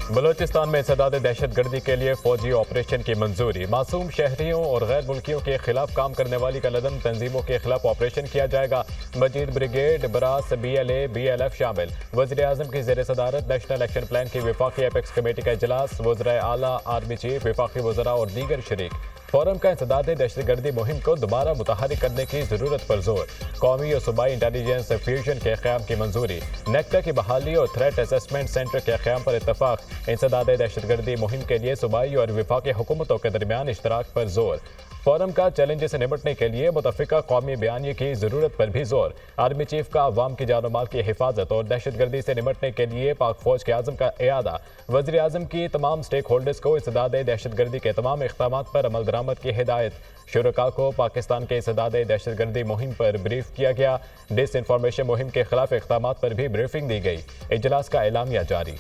बलूचिस्तान में इंसदाद दहशत गर्दी के लिए फौजी ऑपरेशन की मंजूरी। मासूम शहरियों और गैर मुल्कियों के खिलाफ काम करने वाली कलदम तंजीमों के खिलाफ ऑपरेशन किया जाएगा। मजीद ब्रिगेड, ब्रास, BLA, BLF शामिल। वज़ीर आज़म की ज़ेर सदारत नेशनल एक्शन प्लान की वफाकी एपेक्स कमेटी का इजलास। वज़राए आला, आर्मी चीफ, वफाकी वज़रा और दीगर शरीक। फोरम का इंसदाद दहशतगर्दी मुहिम को दोबारा मुतहरिक करने की जरूरत पर जोर। कौमी और सूबाई इंटेलिजेंस फ्यूजन के क़याम की मंजूरी। नेक्टा की बहाली और थ्रेट असेसमेंट सेंटर के क़याम पर इत्तफाक। इंसदाद दहशतगर्दी मुहिम के लिए सूबाई और वफाकी हुकूमतों के दरमियान इश्तराक पर जोर। फोरम का चैलेंज से निपटने के लिए मुतफ़िका कौमी बयानी की जरूरत पर भी जोर। आर्मी चीफ का अवाम की जान माल की हिफाजत और दहशतगर्दी से निपटने के लिए पाक फौज के आज़म का इयादा। वज़ीर आज़म की तमाम स्टेक होल्डर्स को इंसदाद दहशतगर्दी के तमाम इक़दामात पर अमल दरामद की हिदायत। शुरका को पाकिस्तान के इंसदाद दहशतगर्दी मुहिम पर ब्रीफ किया गया। डिस इंफॉर्मेशन मुहिम के खिलाफ इक़दामात पर भी ब्रीफिंग दी गई। इजलास का एलामिया जारी।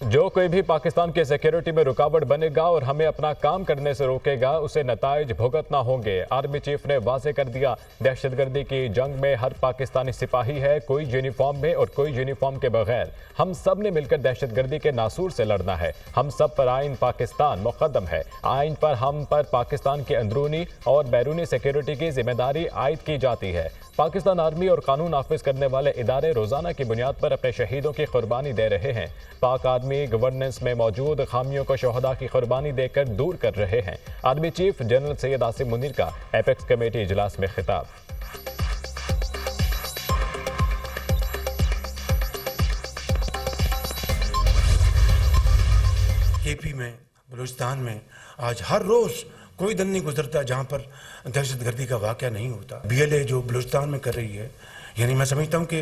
जो कोई भी पाकिस्तान की सिक्योरिटी में रुकावट बनेगा और हमें अपना काम करने से रोकेगा, उसे नताइज भुगतना होंगे। आर्मी चीफ ने वाजे कर दिया, दहशतगर्दी की जंग में हर पाकिस्तानी सिपाही है, कोई यूनिफॉर्म में और कोई यूनिफॉर्म के बगैर। हम सब ने मिलकर दहशतगर्दी के नासूर से लड़ना है। हम सब पर आइन पाकिस्तान मुकद्दम है। आइन पर हम पर पाकिस्तान की अंदरूनी और बैरूनी सिक्योरिटी की जिम्मेदारी आयद की जाती है। पाकिस्तान आर्मी और कानून नाफिज करने वाले इदारे रोजाना की बुनियाद पर अपने शहीदों की कुर्बानी दे रहे हैं। पाक आर्मी गवर्नेंस में मौजूद खामियों को शोहदा की कुर्बानी देकर दूर कर रहे हैं। Army chief general Syed Asim Munir का एपेक्स कमेटी इजलास में खिताब। KP में, बलूचिस्तान में आज हर रोज कोई दिन नहीं गुजरता जहां पर दहशतगर्दी का वाक़या नहीं होता। BLA जो बलूचिस्तान में कर रही है, यानी मैं समझता हूं कि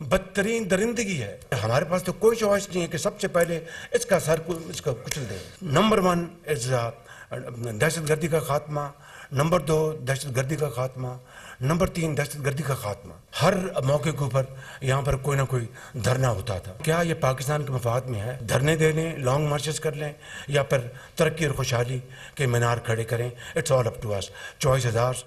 बदतरीन दरिंदगी है। हमारे पास तो कोई चॉइस नहीं है कि सबसे पहले इसका सर को इसका कुचल दें। नंबर 1 इज दहशतगर्दी का खात्मा, नंबर 2 दहशतगर्दी का खात्मा, नंबर 3 दहशतगर्दी का खात्मा। हर मौके के ऊपर यहाँ पर कोई ना कोई धरना होता था। क्या ये पाकिस्तान के मफाद में है? धरने दे लें, लॉन्ग मार्चेस कर लें, या फिर तरक्की और खुशहाली के मीनार खड़े करें? It's all up to us. Choice is ours.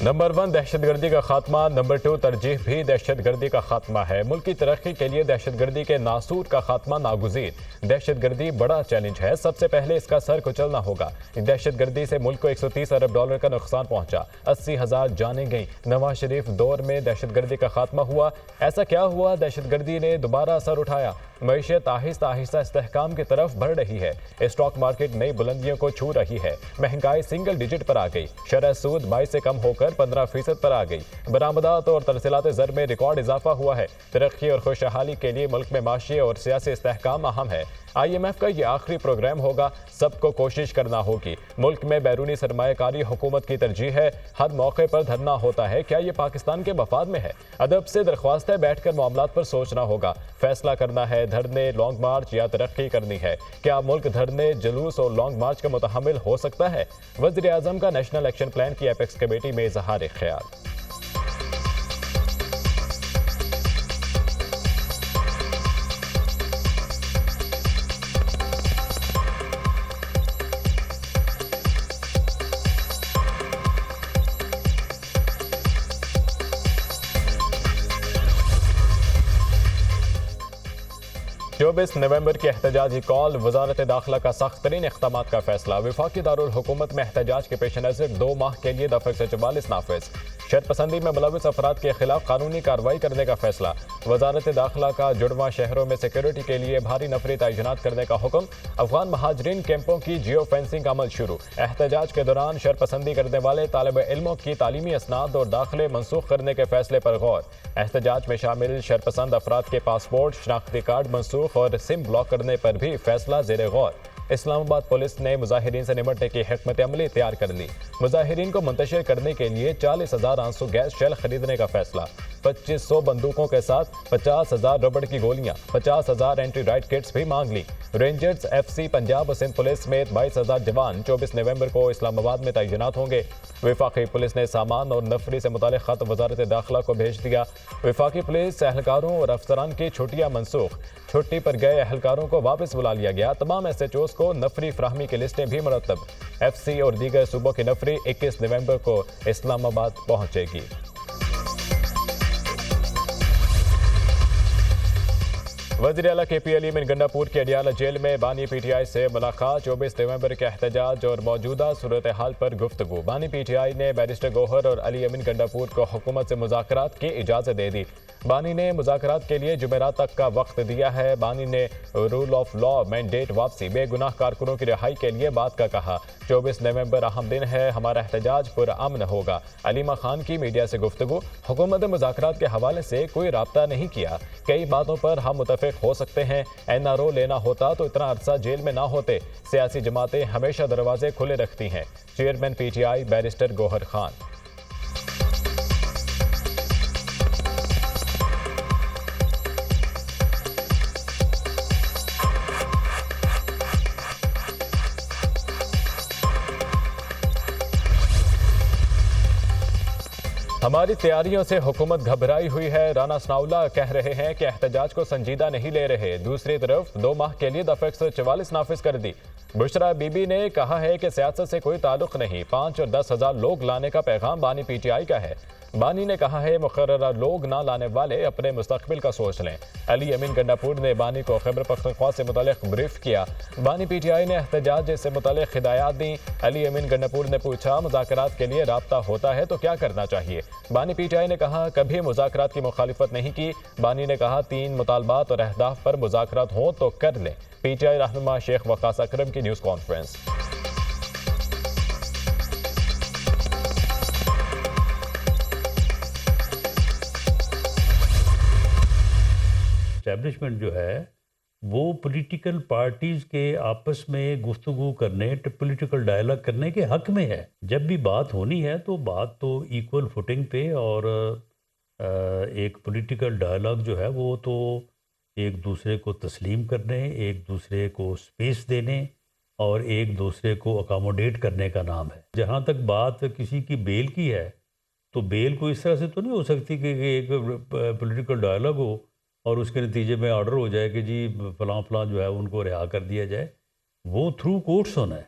Number 1 दहशतगर्दी का खात्मा, नंबर 2 तरजीह भी दहशतगर्दी का खात्मा है। मुल्क की तरक्की के लिए दहशतगर्दी के नासूर का खात्मा नागुज़ीर। दहशतगर्दी बड़ा चैलेंज है, सबसे पहले इसका सर कुचलना होगा। दहशतगर्दी से मुल्क को $130 अरब का नुकसान पहुंचा, 80,000 जानें गईं। नवाज शरीफ दौर में दहशतगर्दी का खात्मा हुआ। ऐसा क्या हुआ? दहशतगर्दी ने दोबारा असर उठाया। मईशत आहिस्ता आहिस्ता इस्तेहकाम की तरफ बढ़ रही है। स्टॉक मार्केट नई बुलंदियों को छू रही है। महंगाई सिंगल डिजिट पर आ गई। शरह सूद 22 से कम होकर 15% पर आ गई। बरामदात और तरसीलात ज़र में रिकॉर्ड इजाफा हुआ है। तरक्की और खुशहाली के लिए मुल्क में माशी और सियासी इस्तेहकाम अहम है। IMF का ये आखिरी प्रोग्राम होगा। सबको कोशिश करना होगी। मुल्क में बैरूनी सरमायाकारी हुकूमत की तरजीह है। हर मौके पर धरना होता है। क्या ये पाकिस्तान के मफाद में है? अदब से दरख्वास्त है, बैठकर मामलात पर सोचना होगा। फैसला करना है, धरने, लॉन्ग मार्च या तरक्की करनी है। क्या मुल्क धरने, जुलूस और लॉन्ग मार्च का मुतहम्मिल हो सकता है? वज़ीर आज़म का नेशनल एक्शन प्लान की एपेक्स कमेटी में इज़हार ख्याल। चौबीस नवंबर की एहतजाजी कॉल, वजारत दाखिला का सख्त तरीन इक़दामात का फैसला। वफाकी दारुल हुकूमत में एहतजाज के पेश नज़र 2 माह के लिए दफ़ा 144 नाफिज। शरपसंदी में मुलविस अफराद के खिलाफ कानूनी कार्रवाई करने का फैसला। वजारत दाखिला का जुड़वा शहरों में सिक्योरिटी के लिए भारी नफरी तैनात करने का हुक्म। अफगान महाजरीन कैंपों की जियो फेंसिंग का अमल शुरू। एहतजाज के दौरान शरपसंदी करने वाले तालिब इल्मों की तालीमी असनाद और दाखिले मनसूख करने के फैसले पर गौर। एहतजाज में शामिल शरपसंद अफराद के पासपोर्ट, शनाख्ती कार्ड मनसूख और सिम ब्लॉक करने पर भी फैसला ज़ेरे गौर। इस्लामाबाद पुलिस ने मुजाहिरीन से निपटने की हिकमत अमली तैयार कर ली। मुजाहिरीन को मुंतशिर करने के लिए 40,000 आंसू गैस शेल खरीदने का फैसला। 2500 बंदूकों के साथ 50,000 रबड़ की गोलियां, 50,000 एंटी राइट किट्स भी मांग ली। रेंजर्स, एफसी पंजाब और सिंध पुलिस समेत 22,000 जवान 24 नवंबर को इस्लामाबाद में तैनात होंगे। वफाकी पुलिस ने सामान और नफरी से मुतालिक खत वजारत दाखिला को भेज दिया। वफाकी पुलिस एहलकारों और अफसरान की छुट्टियां मनसूख, छुट्टी पर गए एहलकारों को वापस बुला लिया गया। तमाम SHOs को नफरी फ्राहमी की लिस्टें भी मुरतब। FC और दीगर सूबों की नफरी 21 नवंबर को इस्लामाबाद पहुंचेगी। वज़ीर आला KP अली मीन गंडापुर के अडियाला जेल में बानी PTI से मुलाकात, 24 नवंबर के एहतजाज और मौजूदा सूरत हाल पर गुफ्तगू। बानी PTI ने बैरिस्टर गौहर और अली अमीन गंडापुर को हुकूमत से मुज़ाकरात की इजाज़त दे दी। बानी ने मुज़ाकरात के लिए जुमेरात तक का वक्त दिया है। बानी ने रूल ऑफ लॉ, मैंडेट वापसी, बेगुनाह कारकुनों की रिहाई के लिए बात का कहा। 24 नवंबर अहम दिन है, हमारा एहतजाज पुरअमन होगा। अलीमा खान की मीडिया से गुफ्तगू, हुकूमत मुज़ाकरात के हवाले से कोई राब्ता नहीं किया, कई बातों पर हम मुतफिक हो सकते हैं। NRO लेना होता तो इतना अरसा जेल में ना होते। सियासी जमातें हमेशा दरवाजे खुले रखती हैं। Chairman PTI barrister Gauhar Khan. हमारी तैयारियों से हुकूमत घबराई हुई है। राना सनाउल्लाह कह रहे हैं कि एहतजाज को संजीदा नहीं ले रहे। दूसरी तरफ 2 माह के लिए दफ़ा 144 नाफिज कर दी। बुशरा बीबी ने कहा है कि सियासत से कोई ताल्लुक नहीं, 5 और 10 हज़ार लोग लाने का पैगाम बानी PTI का है। बानी ने कहा है मुकर्ररा लोग ना लाने वाले अपने मुस्तकबिल का सोच लें। अली अमीन गंडापुर ने बानी को खैबर पख्तूनख्वा से मुतालिक ब्रीफ किया। बानी PTI ने एहतजाज से मुतालिक हिदायत दी। अली अमीन गंडापुर ने पूछा, मुज़ाकरात के लिए राब्ता होता है तो क्या करना चाहिए? बानी PTI ने कहा, कभी मुज़ाकरात की मुखालिफत नहीं की। बानी ने कहा, 3 मुतालबात और अहदाफ पर मुज़ाकरात हों तो कर लें। PTI रहनुमा शेख वकास अकरम की न्यूज़ कॉन्फ्रेंस। एस्टैब्लिशमेंट जो है वो पॉलिटिकल पार्टीज़ के आपस में गुफ्तगू करने, पॉलिटिकल डायलॉग करने के हक में है। जब भी बात होनी है तो बात तो इक्वल फुटिंग पे, और एक पॉलिटिकल डायलॉग जो है वो तो एक दूसरे को तस्लीम करने, एक दूसरे को स्पेस देने और एक दूसरे को अकोमोडेट करने का नाम है। जहाँ तक बात किसी की बेल की है तो बेल को इस तरह से तो नहीं हो सकती कि एक पॉलिटिकल डायलॉग हो और उसके नतीजे में ऑर्डर हो जाए कि जी फलां फलां जो है उनको रिहा कर दिया जाए। वो थ्रू कोर्ट्स होना है।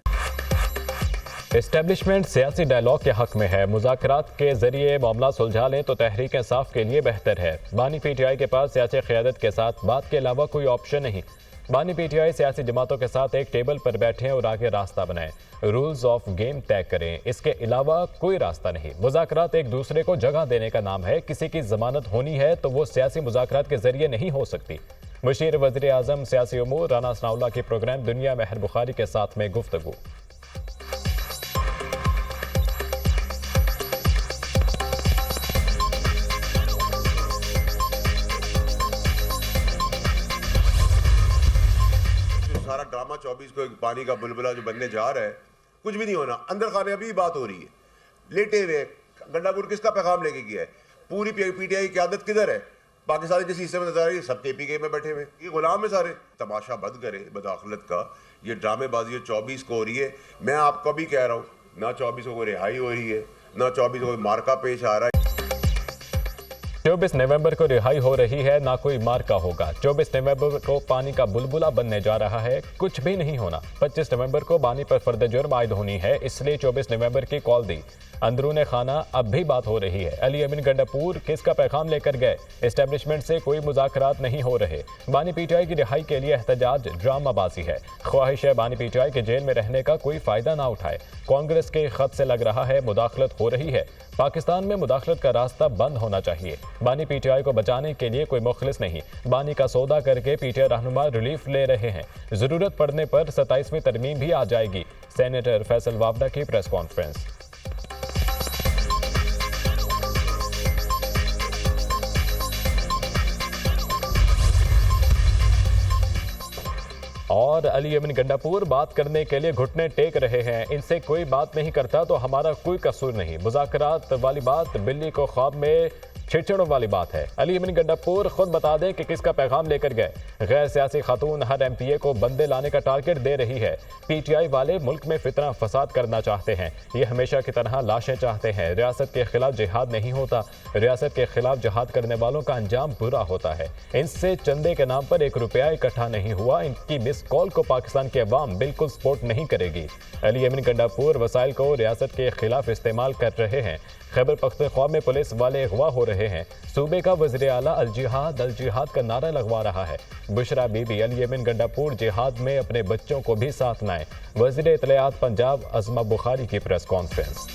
एस्टेब्लिशमेंट सियासी डायलॉग के हक में है। मुज़ाकरात के जरिए मामला सुलझा लें तो तहरीक इंसाफ के लिए बेहतर है। बानी PTI के पास सियासी क़यादत के साथ बात के अलावा कोई ऑप्शन नहीं। बानी PTI सियासी जमातों के साथ एक टेबल पर बैठें और आगे रास्ता बनाएं, रूल्स ऑफ गेम तय करें। इसके अलावा कोई रास्ता नहीं। मुज़ाकरात एक दूसरे को जगह देने का नाम है। किसी की जमानत होनी है तो वो सियासी मुज़ाकरात के जरिए नहीं हो सकती। मुशीर वज़ीर आज़म सियासी उमूर राना सनाउल्लाह के प्रोग्राम दुनिया मेहर बुखारी के साथ में गुफ्तगू। सारा ड्रामा 24 को एक पानी का बुलबुला जो बनने जा रहा है, कुछ भी नहीं होना। अंदर खाने अभी बात हो रही है, लेटे हुए गंडापुर किसका पैगाम लेके गया है? पूरी PTI की आदत किधर है? पाकिस्तानी जिस हिस्से में नजर आ रही है सब KPK में बैठे हुए, ये गुलाम है सारे। तमाशा बंद करे बदाखलत का, ये ड्रामेबाजी 24 को हो रही है। मैं आपको भी कह रहा हूँ, ना 24 को रिहाई हो रही है, ना 24 को मार्का पेश आ रहा है। 24 नवंबर को रिहाई हो रही है, ना कोई मार्का होगा। 24 नवंबर को पानी का बुलबुला बनने जा रहा है, कुछ भी नहीं होना। 25 नवंबर को बानी पर फर्द जुर्म आयद होनी है, इसलिए 24 नवंबर की कॉल दी। अंदरूने खाना अब भी बात हो रही है। अली अमीन गंडापुर किसका पैगाम लेकर गए? एस्टेब्लिशमेंट से कोई मुज़ाकरात नहीं हो रहे। बानी PTI की रिहाई के लिए एहतजाज ड्रामाबाजी है। ख्वाहिश है बानी PTI के जेल में रहने का कोई फ़ायदा ना उठाए। कांग्रेस के खत से लग रहा है मुदाखलत हो रही है। पाकिस्तान में मुदाखलत का रास्ता बंद होना चाहिए। बानी PTI को बचाने के लिए कोई मुखलिस नहीं। बानी का सौदा करके PTI रहनुमा रिलीफ ले रहे हैं। ज़रूरत पड़ने पर 27वीं तरमीम भी आ जाएगी। सेनेटर फैसल वावडा की प्रेस कॉन्फ्रेंस। और अली अमीन गंडापुर बात करने के लिए घुटने टेक रहे हैं। इनसे कोई बात नहीं करता तो हमारा कोई कसूर नहीं। मुज़ाकरात वाली बात बिल्ली को ख्वाब में छिड़छिड़ों वाली बात है। अली यमनी गंडापुर खुद बता दें कि किसका पैगाम लेकर गए। गैर सियासी खातून हर एमपीए को बंदे लाने का टारगेट दे रही है। पीटीआई वाले मुल्क में फितना फसाद करना चाहते हैं। ये हमेशा की तरह लाशें चाहते हैं। रियासत के खिलाफ जिहाद नहीं होता। रियासत के खिलाफ जिहाद करने वालों का अंजाम बुरा होता है। इनसे चंदे के नाम पर 1 रुपया इकट्ठा नहीं हुआ। इनकी मिस कॉल को पाकिस्तान की अवाम बिल्कुल सपोर्ट नहीं करेगी। अली यमनी गंडापुर वसाइल को रियासत के खिलाफ इस्तेमाल कर रहे हैं। खैबर पख्तूनख्वा में पुलिस वाले अगवा हो रहे हैं। सूबे का वज़ीर आला अल जिहाद का नारा लगवा रहा है। बुशरा बीबी अली यमनी गंडापुर जिहाद में अपने बच्चों को भी साथ लाएं। वज़ीर इत्तलाआत पंजाब अज़मा बुखारी की प्रेस कॉन्फ्रेंस।